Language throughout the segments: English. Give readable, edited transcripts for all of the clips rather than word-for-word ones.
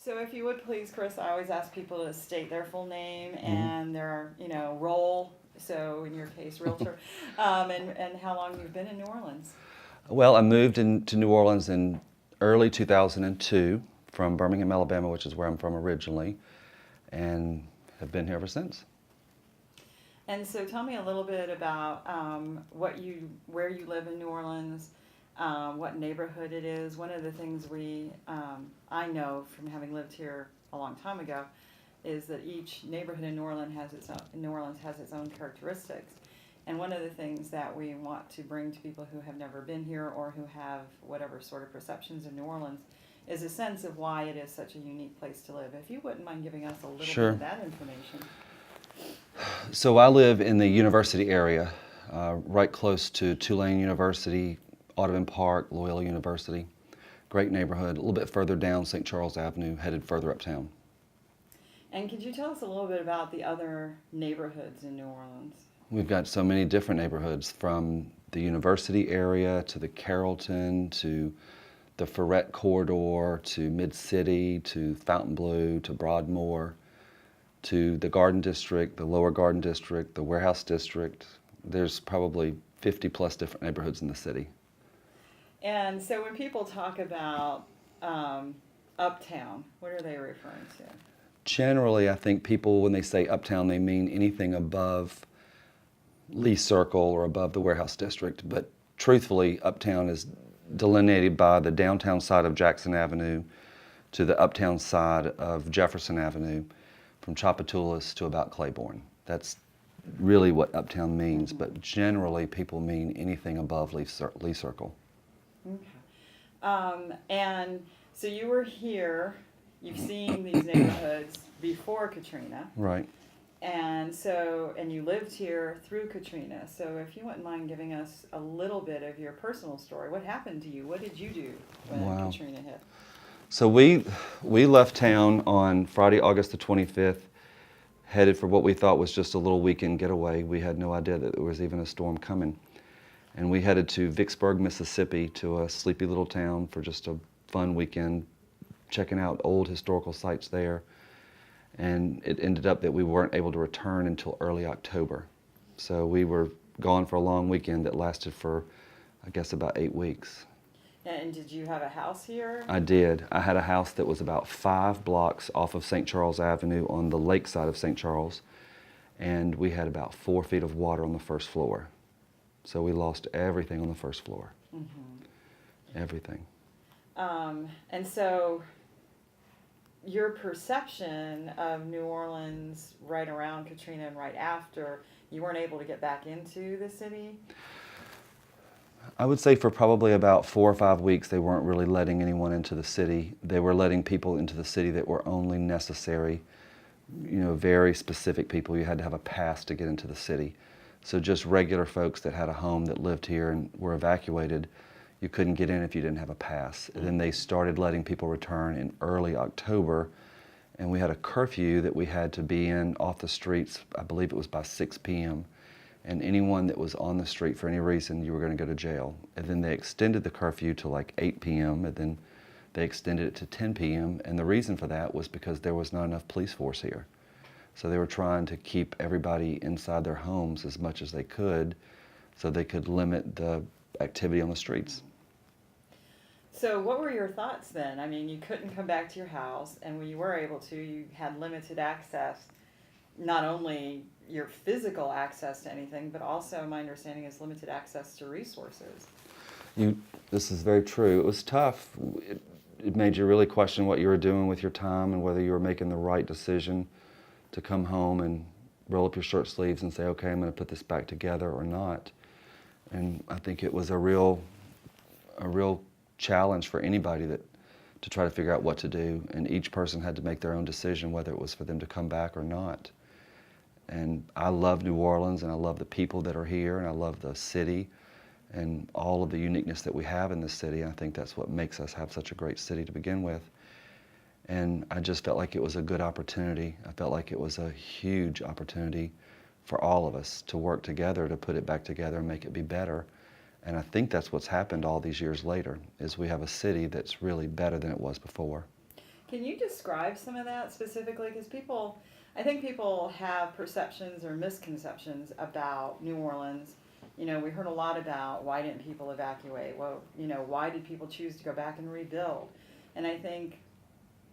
So if you would please, Chris, I always ask people to state their full name Hmm. and their, role. So in your case, realtor, and how long you've been in New Orleans. Well, I moved into New Orleans in early 2002 from Birmingham, Alabama, which is where I'm from originally, and have been here ever since. And so tell me a little bit about where you live in New Orleans, what neighborhood it is. One of the things I know from having lived here a long time ago is that each neighborhood in New Orleans has its own characteristics. And one of the things that we want to bring to people who have never been here or who have whatever sort of perceptions of New Orleans is a sense of why it is such a unique place to live. If you wouldn't mind giving us a little bit Sure. of that information. So I live in the university area, right close to Tulane University, Audubon Park, Loyola University. Great neighborhood. A little bit further down St. Charles Avenue, headed further uptown. And could you tell us a little bit about the other neighborhoods in New Orleans? We've got so many different neighborhoods, from the university area to the Carrollton to the Ferret Corridor to Mid-City to Fontainebleau to Broadmoor to the Garden District, the Lower Garden District, the Warehouse District. There's probably 50 plus different neighborhoods in the city. And so when people talk about uptown, what are they referring to? Generally, I think people, when they say uptown, they mean anything above Lee Circle or above the Warehouse District. But truthfully, uptown is delineated by the downtown side of Jackson Avenue to the uptown side of Jefferson Avenue, from Tchoupitoulas to about Claiborne. That's really what uptown means, but generally people mean anything above Lee Circle. Okay. And so you were here, you've seen these neighborhoods before Katrina, Right. and you lived here through Katrina. So if you wouldn't mind giving us a little bit of your personal story, what happened to you? What did you do when Wow. Katrina hit? So we left town on Friday, August the 25th, headed for what we thought was just a little weekend getaway. We had no idea that there was even a storm coming. And we headed to Vicksburg, Mississippi, to a sleepy little town for just a fun weekend, checking out old historical sites there. And it ended up that we weren't able to return until early October. So we were gone for a long weekend that lasted for, I guess, about 8 weeks. And did you have a house here? I did. I had a house that was about 5 blocks off of St. Charles Avenue on the lake side of St. Charles, and we had about 4 feet of water on the first floor. So we lost everything on the first floor. Mm-hmm. Everything. And so your perception of New Orleans right around Katrina and right after, you weren't able to get back into the city? I would say for probably about 4 or 5 weeks, they weren't really letting anyone into the city. They were letting people into the city that were only necessary, very specific people. You had to have a pass to get into the city. So just regular folks that had a home that lived here and were evacuated, you couldn't get in if you didn't have a pass. And then they started letting people return in early October, and we had a curfew that we had to be in off the streets, I believe it was by 6 p.m. And anyone that was on the street for any reason, you were going to go to jail. And then they extended the curfew to like 8 p.m., and then they extended it to 10 p.m., and the reason for that was because there was not enough police force here. So they were trying to keep everybody inside their homes as much as they could so they could limit the activity on the streets. So what were your thoughts then? I mean, you couldn't come back to your house, and when you were able to, you had limited access, not only your physical access to anything, but also, my understanding is, limited access to resources. This is very true. It was tough. It made you really question what you were doing with your time and whether you were making the right decision to come home and roll up your shirt sleeves and say, okay, I'm going to put this back together or not. And I think it was a real challenge for anybody to try to figure out what to do. And each person had to make their own decision whether it was for them to come back or not. And I love New Orleans, and I love the people that are here, and I love the city and all of the uniqueness that we have in this city. I think that's what makes us have such a great city to begin with. And I just felt like it was a good opportunity. I felt like it was a huge opportunity for all of us to work together to put it back together and make it be better. And I think that's what's happened all these years later, is we have a city that's really better than it was before. Can you describe some of that specifically? Because I think people have perceptions or misconceptions about New Orleans. You know, we heard a lot about why didn't people evacuate? Well, you know, why did people choose to go back and rebuild? And I think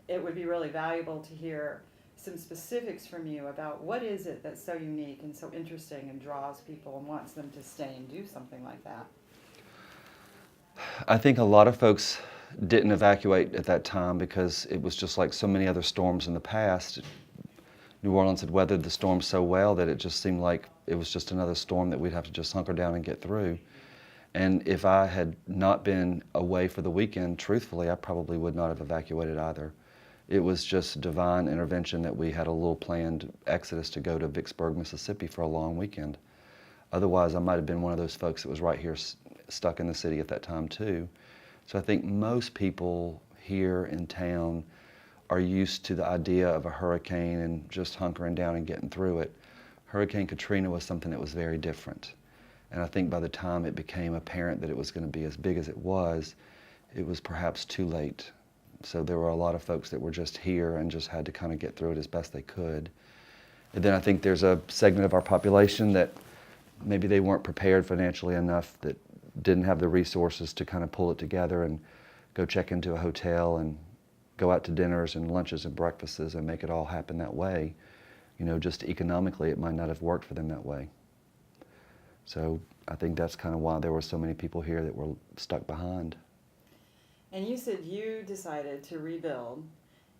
it would be really valuable to hear some specifics from you about what is it that's so unique and so interesting and draws people and wants them to stay and do something like that. I think a lot of folks didn't evacuate at that time because it was just like so many other storms in the past. New Orleans had weathered the storm so well that it just seemed like it was just another storm that we'd have to just hunker down and get through. And if I had not been away for the weekend, truthfully, I probably would not have evacuated either. It was just divine intervention that we had a little planned exodus to go to Vicksburg, Mississippi for a long weekend. Otherwise, I might have been one of those folks that was right here stuck in the city at that time too. So I think most people here in town are used to the idea of a hurricane and just hunkering down and getting through it. Hurricane Katrina was something that was very different. And I think by the time it became apparent that it was going to be as big as it was perhaps too late. So there were a lot of folks that were just here and just had to kind of get through it as best they could. And then I think there's a segment of our population that maybe they weren't prepared financially enough, that didn't have the resources to kind of pull it together and go check into a hotel and go out to dinners and lunches and breakfasts and make it all happen that way. You know, just economically, it might not have worked for them that way. So I think that's kind of why there were so many people here that were stuck behind. And you said you decided to rebuild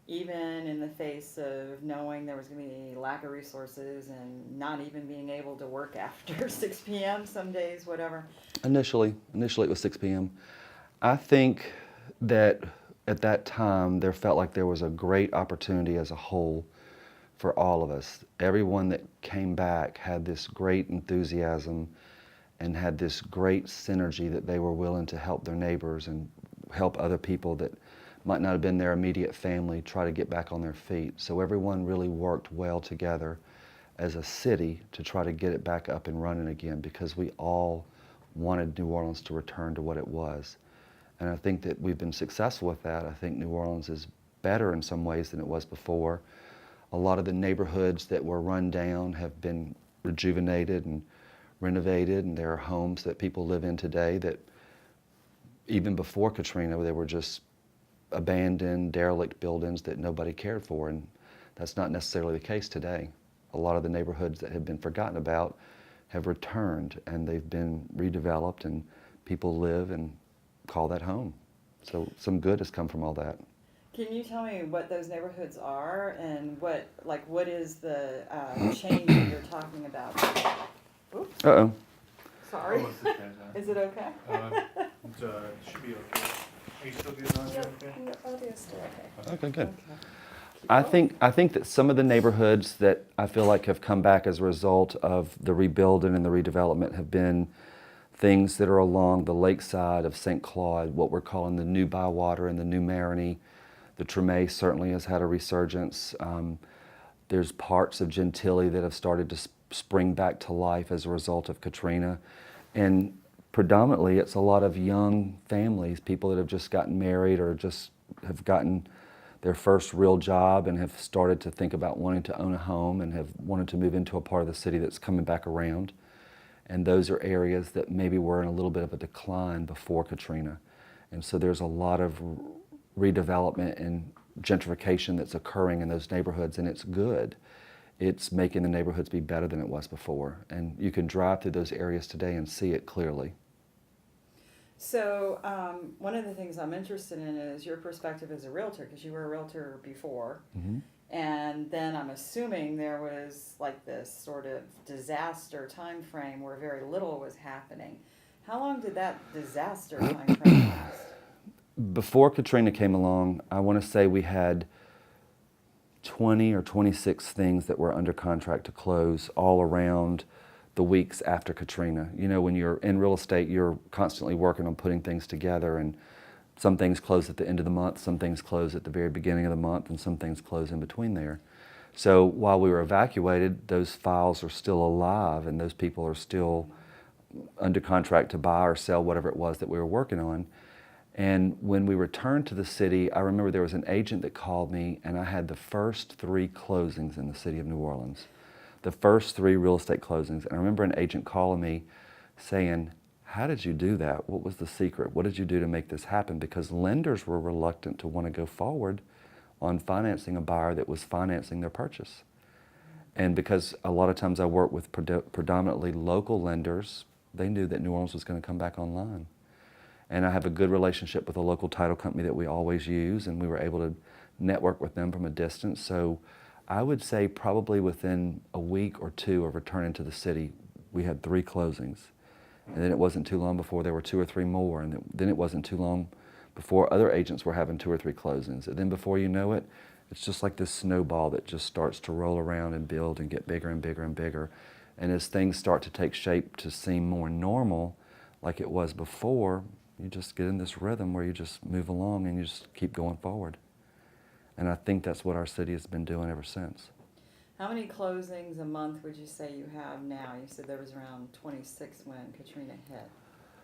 even in the face of knowing there was going to be lack of resources and not even being able to work after 6 p.m. some days, whatever. Initially it was 6 p.m. I think that at that time there felt like there was a great opportunity as a whole for all of us. Everyone that came back had this great enthusiasm and had this great synergy that they were willing to help their neighbors and help other people that might not have been their immediate family try to get back on their feet. So everyone really worked well together as a city to try to get it back up and running again, because we all wanted New Orleans to return to what it was. And I think that we've been successful with that. I think New Orleans is better in some ways than it was before. A lot of the neighborhoods that were run down have been rejuvenated and renovated, and there are homes that people live in today that even before Katrina, they were just abandoned, derelict buildings that nobody cared for, and that's not necessarily the case today. A lot of the neighborhoods that had been forgotten about have returned, and they've been redeveloped, and people live and call that home. So some good has come from all that. Can you tell me what those neighborhoods are and what is the change that you're talking about? Oops, Uh-oh. sorry. Oh, it's okay, Is it okay? it should be okay. Are you still getting on here, okay? The audio's still okay. Okay, good. Okay. Keep I going. think that some of the neighborhoods that I feel like have come back as a result of the rebuilding and the redevelopment have been things that are along the lakeside of St. Claude, what we're calling the New Bywater and the New Marigny. The Treme certainly has had a resurgence. There's parts of Gentilly that have started to spring back to life as a result of Katrina. And predominantly it's a lot of young families, people that have just gotten married or just have gotten their first real job and have started to think about wanting to own a home and have wanted to move into a part of the city that's coming back around. And those are areas that maybe were in a little bit of a decline before Katrina. And so there's a lot of redevelopment and gentrification that's occurring in those neighborhoods, and it's good. It's making the neighborhoods be better than it was before. And you can drive through those areas today and see it clearly. So one of the things I'm interested in is your perspective as a realtor, because you were a realtor before. Mm-hmm. And then I'm assuming there was like this sort of disaster time frame where very little was happening. How long did that disaster time frame last? Before Katrina came along, I want to say we had 20 or 26 things that were under contract to close all around the weeks after Katrina. You know, when you're in real estate, you're constantly working on putting things together, and some things close at the end of the month, some things close at the very beginning of the month, and some things close in between there. So while we were evacuated, those files are still alive, and those people are still under contract to buy or sell whatever it was that we were working on. And when we returned to the city, I remember there was an agent that called me, and I had the first 3 closings in the city of New Orleans. The first 3 real estate closings. And I remember an agent calling me saying, how did you do that? What was the secret? What did you do to make this happen? Because lenders were reluctant to want to go forward on financing a buyer that was financing their purchase. And because a lot of times I work with predominantly local lenders, they knew that New Orleans was going to come back online. And I have a good relationship with a local title company that we always use, and we were able to network with them from a distance. So I would say probably within a week or 2 of returning to the city, we had 3 closings. And then it wasn't too long before there were 2 or 3 more, and then it wasn't too long before other agents were having 2 or 3 closings. And then before you know it, it's just like this snowball that just starts to roll around and build and get bigger and bigger and bigger. And as things start to take shape to seem more normal, like it was before, you just get in this rhythm where you just move along and you just keep going forward. And I think that's what our city has been doing ever since. How many closings a month would you say you have now? You said there was around 26 when Katrina hit.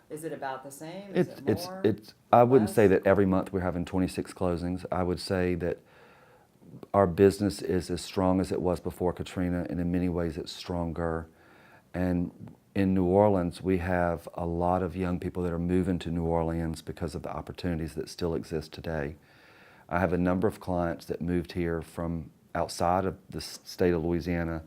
Is it about the same? Is it more? I wouldn't less? say that every month we're having 26 closings. I would say that our business is as strong as it was before Katrina, and in many ways it's stronger. And in New Orleans, we have a lot of young people that are moving to New Orleans because of the opportunities that still exist today. I have a number of clients that moved here from outside of the state of Louisiana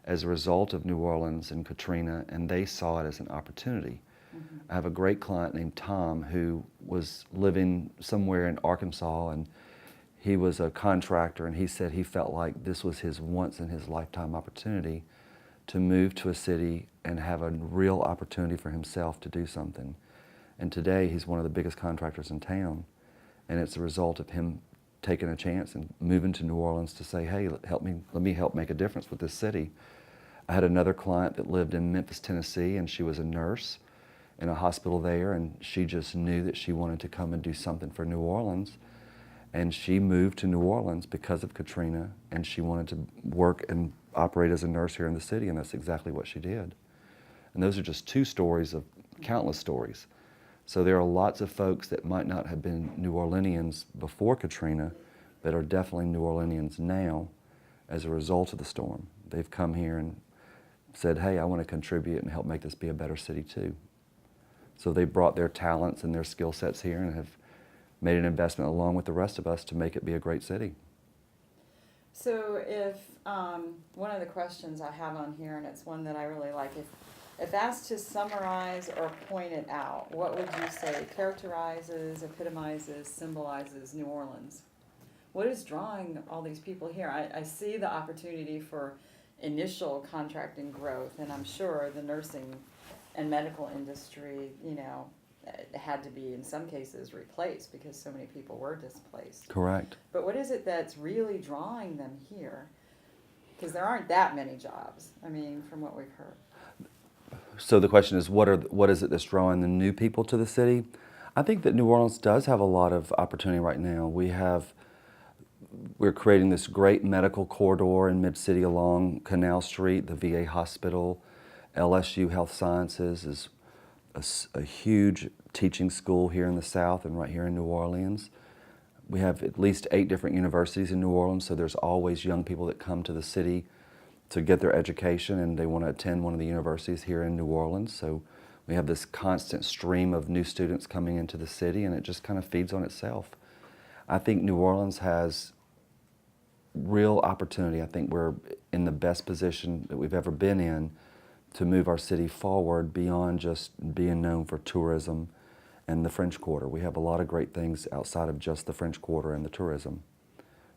as a result of New Orleans and Katrina, and they saw it as an opportunity. Mm-hmm. I have a great client named Tom who was living somewhere in Arkansas, and he was a contractor, and he said he felt like this was his once in his lifetime opportunity to move to a city and have a real opportunity for himself to do something. And today he's one of the biggest contractors in town, and it's a result of him taking a chance and moving to New Orleans to say, hey, let me help make a difference with this city. I had another client that lived in Memphis, Tennessee, and she was a nurse in a hospital there, and she just knew that she wanted to come and do something for New Orleans. And she moved to New Orleans because of Katrina, and she wanted to work and operate as a nurse here in the city, and that's exactly what she did. And those are just 2 stories of countless stories. So there are lots of folks that might not have been New Orleanians before Katrina, but are definitely New Orleanians now as a result of the storm. They've come here and said, hey, I want to contribute and help make this be a better city too. So they brought their talents and their skill sets here and have made an investment along with the rest of us to make it be a great city. So if, one of the questions I have on here, and it's one that I really like, if asked to summarize or point it out, what would you say characterizes, epitomizes, symbolizes New Orleans? What is drawing all these people here? I see the opportunity for initial contracting growth, and I'm sure the nursing and medical industry, had to be in some cases replaced because so many people were displaced. Correct. But what is it that's really drawing them here? Because there aren't that many jobs, from what we've heard. So the question is, what is it that's drawing the new people to the city? I think that New Orleans does have a lot of opportunity right now. We're creating this great medical corridor in Mid-City along Canal Street. The VA hospital, LSU Health Sciences is a huge teaching school here in the South and right here in New Orleans. We have at least 8 different universities in New Orleans, so there's always young people that come to the city to get their education, and they want to attend one of the universities here in New Orleans. So we have this constant stream of new students coming into the city, and it just kind of feeds on itself. I think New Orleans has real opportunity. I think we're in the best position that we've ever been in to move our city forward beyond just being known for tourism and the French Quarter. We have a lot of great things outside of just the French Quarter and the tourism.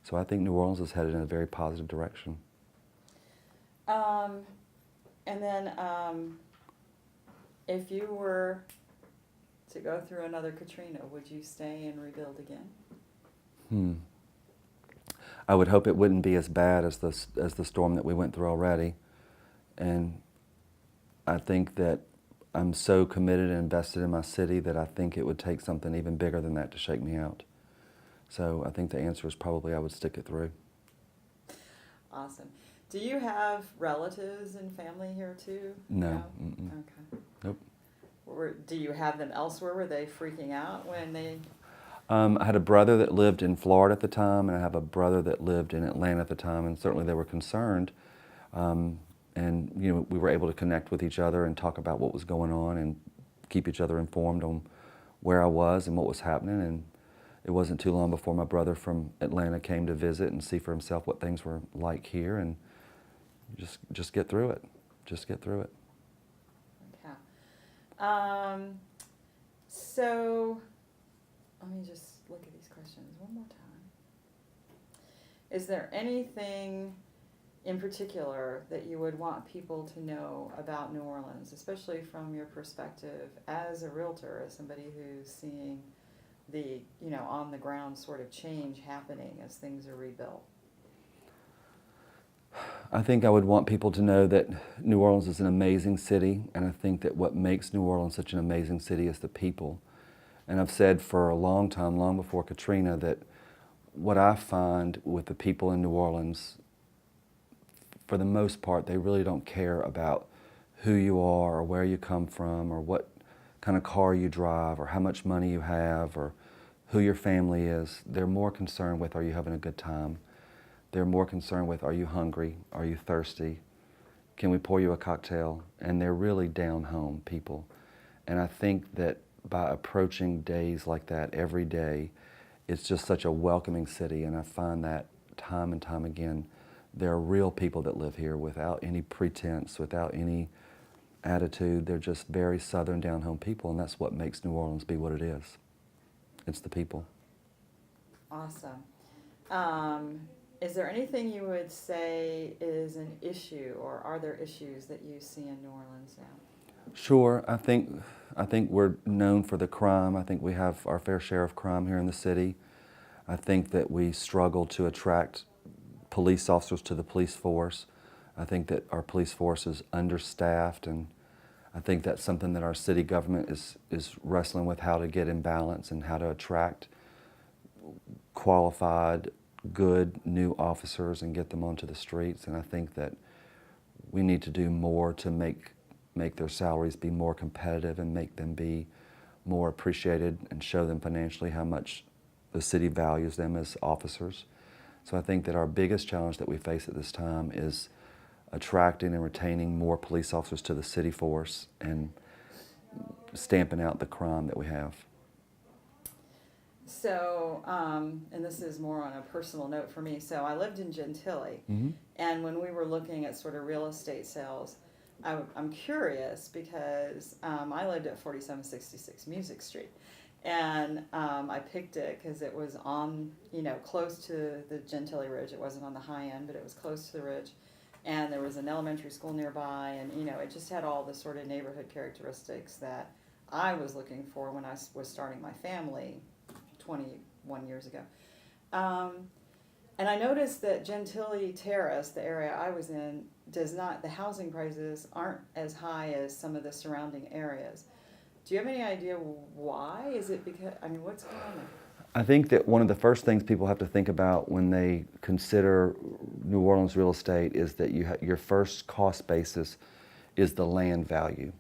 So I think New Orleans is headed in a very positive direction. And then if you were to go through another Katrina, would you stay and rebuild again? I would hope it wouldn't be as bad as the storm that we went through already. And I think that I'm so committed and invested in my city that I think it would take something even bigger than that to shake me out. So I think the answer is probably I would stick it through. Awesome. Do you have relatives and family here too? No. Okay. Nope. Do you have them elsewhere? Were they freaking out when they? I had a brother that lived in Florida at the time, and I have a brother that lived in Atlanta at the time, and certainly they were concerned. And you know, we were able to connect with each other and talk about what was going on and keep each other informed on where I was and what was happening. And it wasn't too long before my brother from Atlanta came to visit and see for himself what things were like here, and just get through it. Just get through it. Okay. So let me just look at these questions one more time. Is there anything in particular that you would want people to know about New Orleans, especially from your perspective as a realtor, as somebody who's seeing the, you know, on the ground sort of change happening as things are rebuilt? I think I would want people to know that New Orleans is an amazing city, and I think that what makes New Orleans such an amazing city is the people. And I've said for a long time, long before Katrina, that what I find with the people in New Orleans, for the most part, they really don't care about who you are or where you come from or what kind of car you drive or how much money you have or who your family is. They're more concerned with, are you having a good time? They're more concerned with, are you hungry? Are you thirsty? Can we pour you a cocktail? And they're really down home people. And I think that by approaching days like that every day, it's just such a welcoming city. And I find that time and time again, there are real people that live here without any pretense, without any attitude. They're just very southern down home people, and that's what makes New Orleans be what it is. It's the people. Awesome. Is there anything you would say is an issue, or are there issues that you see in New Orleans now? Sure. I think we're known for the crime. I think we have our fair share of crime here in the city. I think that we struggle to attract police officers to the police force. I think that our police force is understaffed, and I think that's something that our city government is wrestling with, how to get in balance and how to attract qualified, good new officers and get them onto the streets. And I think that we need to do more to make their salaries be more competitive and make them be more appreciated and show them financially how much the city values them as officers. So I think that our biggest challenge that we face at this time is attracting and retaining more police officers to the city force and stamping out the crime that we have. So, and this is more on a personal note for me. So I lived in Gentilly, Mm-hmm. and when we were looking at sort of real estate sales, I'm curious because I lived at 4766 Music Street. And I picked it because it was on, you know, close to the Gentilly Ridge. It wasn't on the high end, but it was close to the ridge. And there was an elementary school nearby, and, you know, it just had all the sort of neighborhood characteristics that I was looking for when I was starting my family 21 years ago. And I noticed that Gentilly Terrace, the area I was in, the housing prices aren't as high as some of the surrounding areas. Do you have any idea why? Is it because, I mean, what's going on there? I think that one of the first things people have to think about when they consider New Orleans real estate is that your first cost basis is the land value.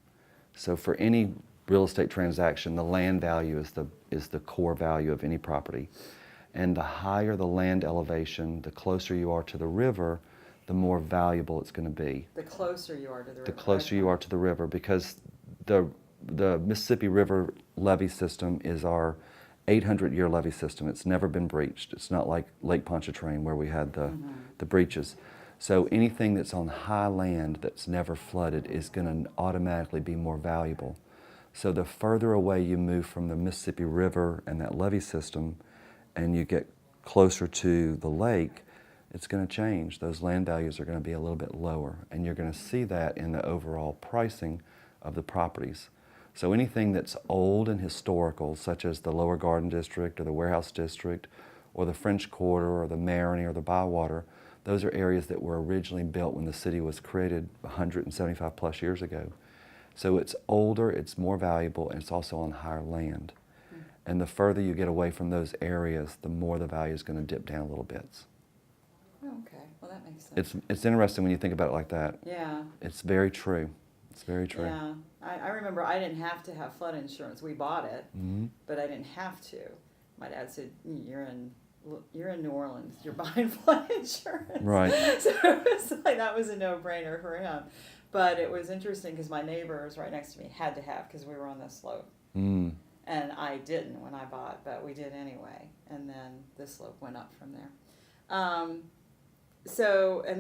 So for any real estate transaction, the land value is the core value of any property. And the higher the land elevation, the closer you are to the river, the more valuable it's going to be. The closer you are to the river. The closer you are to the river, because the Mississippi River levee system is our 800-year levee system. It's never been breached. It's not like Lake Pontchartrain where we had the breaches. So anything that's on high land that's never flooded is going to automatically be more valuable. So the further away you move from the Mississippi River and that levee system and you get closer to the lake, it's going to change. Those land values are going to be a little bit lower, and you're going to see that in the overall pricing of the properties. So anything that's old and historical, such as the Lower Garden District or the Warehouse District or the French Quarter or the Marigny or the Bywater, those are areas that were originally built when the city was created 175 plus years ago. So it's older, it's more valuable, and it's also on higher land. And the further you get away from those areas, the more the value is going to dip down a little bit. Oh, okay. Well, that makes sense. It's interesting when you think about it like that. Yeah. It's very true. It's very true. Yeah, I remember I didn't have to have flood insurance. We bought it, but I didn't have to. My dad said, you're in New Orleans, you're buying flood insurance. Right. So it was like, that was a no-brainer for him. But it was interesting because my neighbors right next to me had to have, because we were on the slope. Mm. And I didn't when I bought, but we did anyway. And then the slope went up from there. And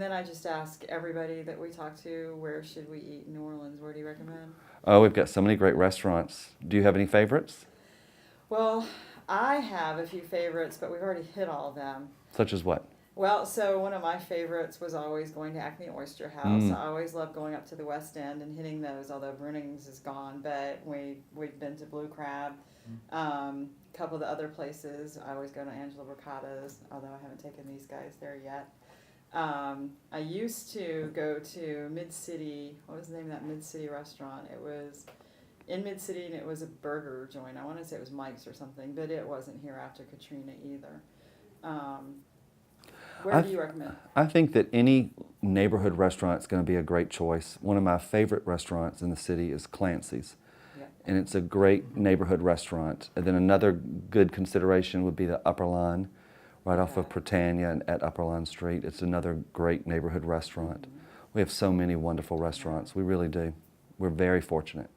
then I just ask everybody that we talk to, where should we eat in New Orleans? Where do you recommend? Oh, we've got so many great restaurants. Do you have any favorites? Well, I have a few favorites, but we've already hit all of them. Such as what? Well, so one of my favorites was always going to Acme Oyster House. Mm. I always loved going up to the West End and hitting those, although Brunings is gone, but we've been to Blue Crab. A couple of the other places, I always go to Angela Bricata's, although I haven't taken these guys there yet. I used to go to Mid-City, what was the name of that Mid-City restaurant? It was in Mid-City, and it was a burger joint. I want to say it was Mike's or something, but it wasn't here after Katrina either. Where do you recommend? I think that any neighborhood restaurant is going to be a great choice. One of my favorite restaurants in the city is Clancy's. Yep. And it's a great neighborhood restaurant. And then another good consideration would be the Upper Line, right off of Okay. Britannia and at Upper Line Street. It's another great neighborhood restaurant. We have so many wonderful restaurants. We really do. We're very fortunate.